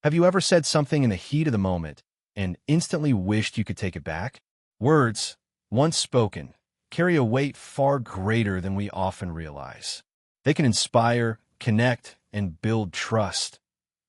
Have you ever said something in the heat of the moment and instantly wished you could take it back? Words, once spoken, carry a weight far greater than we often realize. They can inspire, connect, and build trust,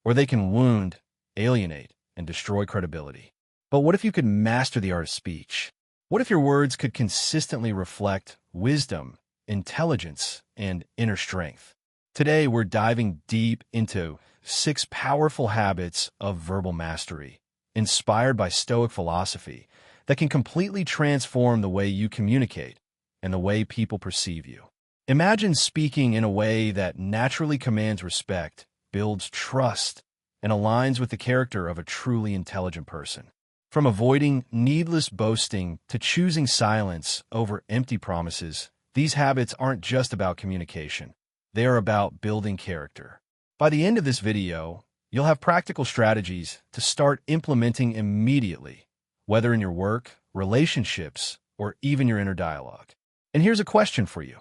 or they can wound, alienate, and destroy credibility. But what if you could master the art of speech? What if your words could consistently reflect wisdom, intelligence, and inner strength? Today, we're diving deep into 6 powerful habits of verbal mastery, inspired by Stoic philosophy, that can completely transform the way you communicate and the way people perceive you. Imagine speaking in a way that naturally commands respect, builds trust, and aligns with the character of a truly intelligent person. From avoiding needless boasting to choosing silence over empty promises, these habits aren't just about communication. They are about building character. By the end of this video, you'll have practical strategies to start implementing immediately, whether in your work, relationships, or even your inner dialogue. And here's a question for you.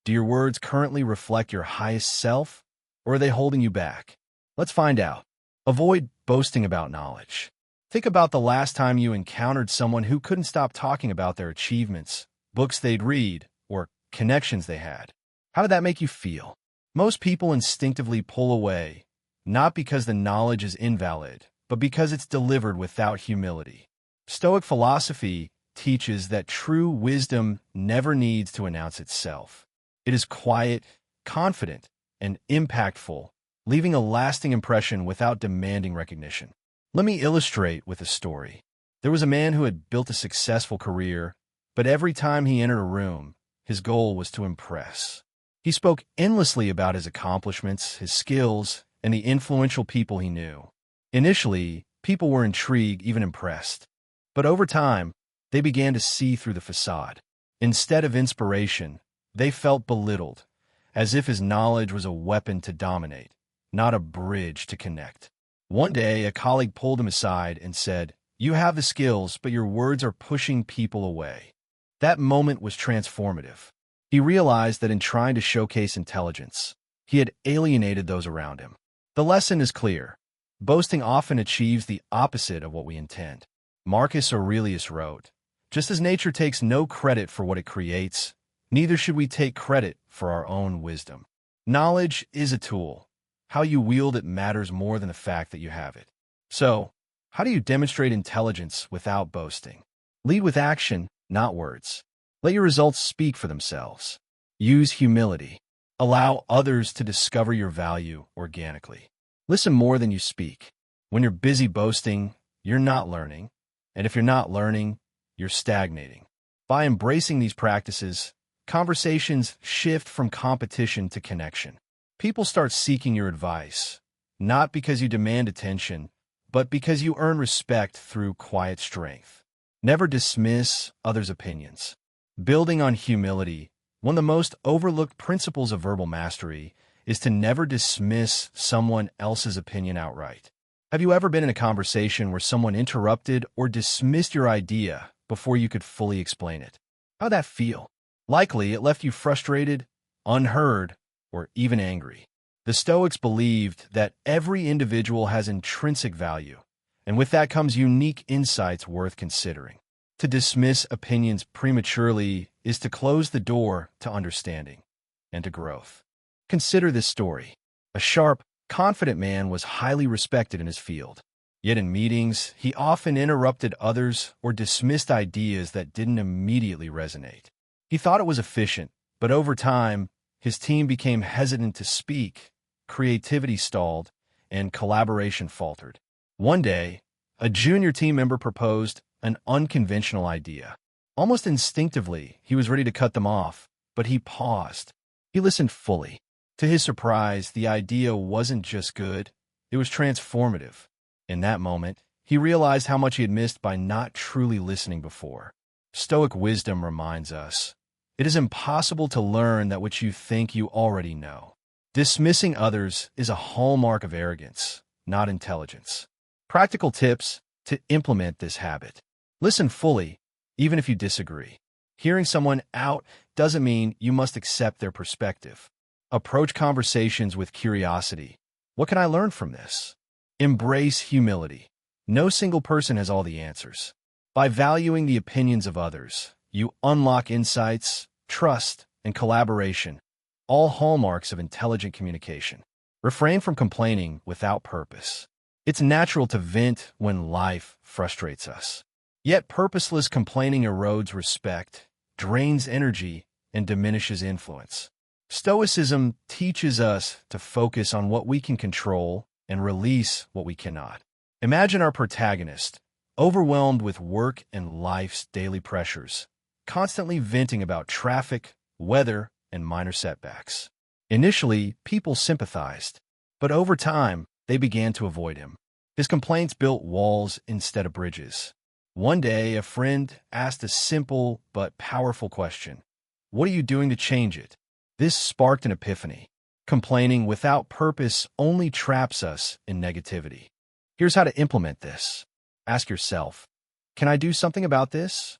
Do your words currently reflect your highest self, or are they holding you back? Let's find out. Avoid boasting about knowledge. Think about the last time you encountered someone who couldn't stop talking about their achievements, books they'd read, or connections they had. How did that make you feel? Most people instinctively pull away, not because the knowledge is invalid, but because it's delivered without humility. Stoic philosophy teaches that true wisdom never needs to announce itself. It is quiet, confident, and impactful, leaving a lasting impression without demanding recognition. Let me illustrate with a story. There was a man who had built a successful career, but every time he entered a room, his goal was to impress. He spoke endlessly about his accomplishments, his skills, and the influential people he knew. Initially, people were intrigued, even impressed. But over time, they began to see through the facade. Instead of inspiration, they felt belittled, as if his knowledge was a weapon to dominate, not a bridge to connect. One day, a colleague pulled him aside and said, "You have the skills, but your words are pushing people away." That moment was transformative. He realized that in trying to showcase intelligence, he had alienated those around him. The lesson is clear. Boasting often achieves the opposite of what we intend. Marcus Aurelius wrote, "Just as nature takes no credit for what it creates, neither should we take credit for our own wisdom." Knowledge is a tool. How you wield it matters more than the fact that you have it. So, how do you demonstrate intelligence without boasting? Lead with action, not words. Let your results speak for themselves. Use humility. Allow others to discover your value organically. Listen more than you speak. When you're busy boasting, you're not learning. And if you're not learning, you're stagnating. By embracing these practices, conversations shift from competition to connection. People start seeking your advice, not because you demand attention, but because you earn respect through quiet strength. Never dismiss others' opinions. Building on humility, one of the most overlooked principles of verbal mastery is to never dismiss someone else's opinion outright. Have you ever been in a conversation where someone interrupted or dismissed your idea before you could fully explain it? How'd that feel? Likely, it left you frustrated, unheard, or even angry. The Stoics believed that every individual has intrinsic value, and with that comes unique insights worth considering. To dismiss opinions prematurely is to close the door to understanding and to growth. Consider this story. A sharp, confident man was highly respected in his field. Yet in meetings, he often interrupted others or dismissed ideas that didn't immediately resonate. He thought it was efficient, but over time, his team became hesitant to speak, creativity stalled, and collaboration faltered. One day, a junior team member proposed an unconventional idea. Almost instinctively, he was ready to cut them off, but he paused. He listened fully. To his surprise, the idea wasn't just good, it was transformative. In that moment, he realized how much he had missed by not truly listening before. Stoic wisdom reminds us, it is impossible to learn that which you think you already know. Dismissing others is a hallmark of arrogance, not intelligence. Practical tips to implement this habit. Listen fully, even if you disagree. Hearing someone out doesn't mean you must accept their perspective. Approach conversations with curiosity. What can I learn from this? Embrace humility. No single person has all the answers. By valuing the opinions of others, you unlock insights, trust, and collaboration, all hallmarks of intelligent communication. Refrain from complaining without purpose. It's natural to vent when life frustrates us. Yet purposeless complaining erodes respect, drains energy, and diminishes influence. Stoicism teaches us to focus on what we can control and release what we cannot. Imagine our protagonist, overwhelmed with work and life's daily pressures, constantly venting about traffic, weather, and minor setbacks. Initially, people sympathized, but over time, they began to avoid him. His complaints built walls instead of bridges. One day, a friend asked a simple but powerful question. "What are you doing to change it?" This sparked an epiphany. Complaining without purpose only traps us in negativity. Here's how to implement this. Ask yourself, can I do something about this?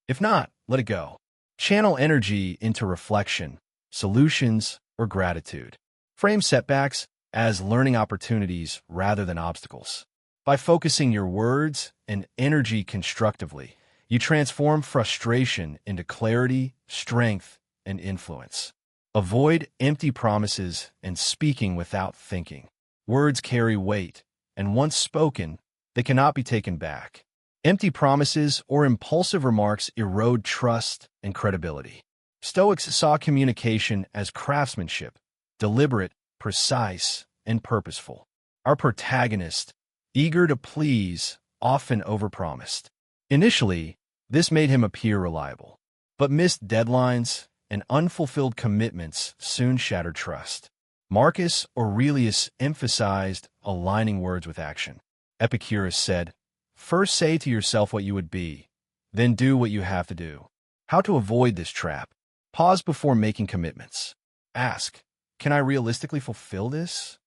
If not, let it go. Channel energy into reflection, solutions, or gratitude. Frame setbacks as learning opportunities rather than obstacles. By focusing your words and energy constructively, you transform frustration into clarity, strength, and influence. Avoid empty promises and speaking without thinking. Words carry weight, and once spoken, they cannot be taken back. Empty promises or impulsive remarks erode trust and credibility. Stoics saw communication as craftsmanship, deliberate, precise, and purposeful. Our protagonist, eager to please, often overpromised. Initially, this made him appear reliable, but missed deadlines and unfulfilled commitments soon shattered trust. Marcus Aurelius emphasized aligning words with action. Epictetus said, "First say to yourself what you would be, then do what you have to do." How to avoid this trap? Pause before making commitments. Ask, can I realistically fulfill this?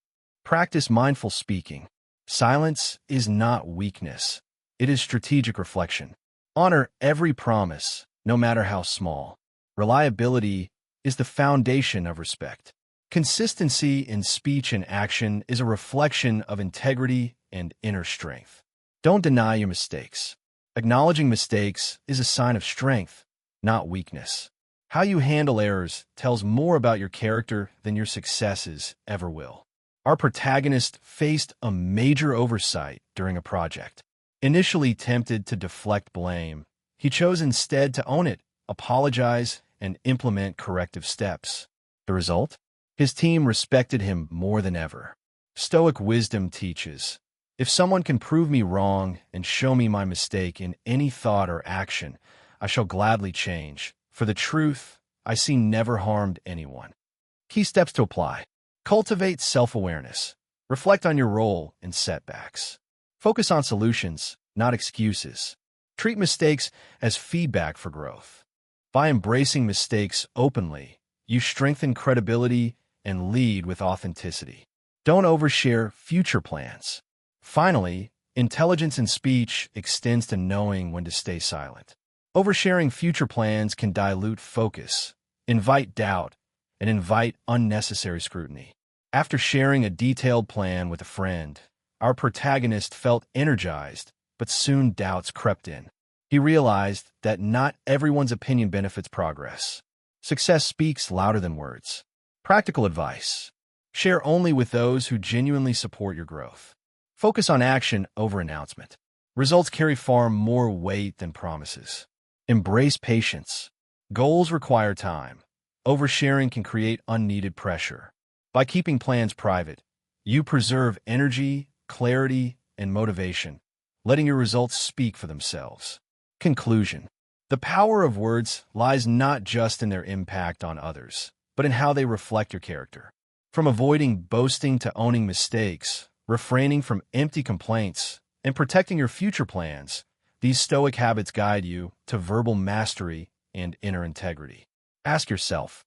Practice mindful speaking. Silence is not weakness. It is strategic reflection. Honor every promise, no matter how small. Reliability is the foundation of respect. Consistency in speech and action is a reflection of integrity and inner strength. Don't deny your mistakes. Acknowledging mistakes is a sign of strength, not weakness. How you handle errors tells more about your character than your successes ever will. Our protagonist faced a major oversight during a project. Initially tempted to deflect blame, he chose instead to own it, apologize, and implement corrective steps. The result? His team respected him more than ever. Stoic wisdom teaches, if someone can prove me wrong and show me my mistake in any thought or action, I shall gladly change. For the truth, I see never harmed anyone. Key steps to apply. Cultivate self-awareness. Reflect on your role in setbacks. Focus on solutions, not excuses. Treat mistakes as feedback for growth. By embracing mistakes openly, you strengthen credibility and lead with authenticity. Don't overshare future plans. Finally, intelligence in speech extends to knowing when to stay silent. Oversharing future plans can dilute focus, invite doubt, and invite unnecessary scrutiny. After sharing a detailed plan with a friend, our protagonist felt energized, but soon doubts crept in. He realized that not everyone's opinion benefits progress. Success speaks louder than words. Practical advice. Share only with those who genuinely support your growth. Focus on action over announcement. Results carry far more weight than promises. Embrace patience. Goals require time. Oversharing can create unneeded pressure. By keeping plans private, you preserve energy, clarity, and motivation, letting your results speak for themselves. Conclusion. The power of words lies not just in their impact on others, but in how they reflect your character. From avoiding boasting to owning mistakes, refraining from empty complaints, and protecting your future plans, these Stoic habits guide you to verbal mastery and inner integrity. Ask yourself,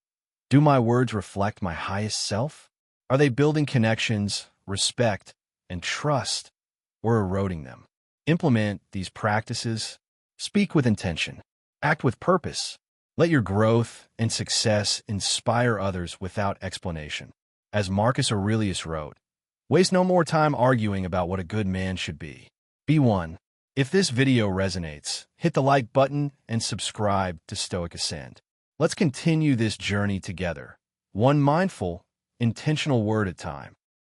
do my words reflect my highest self? Are they building connections, respect, and trust, or eroding them? Implement these practices. Speak with intention. Act with purpose. Let your growth and success inspire others without explanation. As Marcus Aurelius wrote, Waste no more time arguing about what a good man should be. B1. If this video resonates, hit the like button and subscribe to Stoic Ascend. Let's continue this journey together, one mindful, intentional word at a time.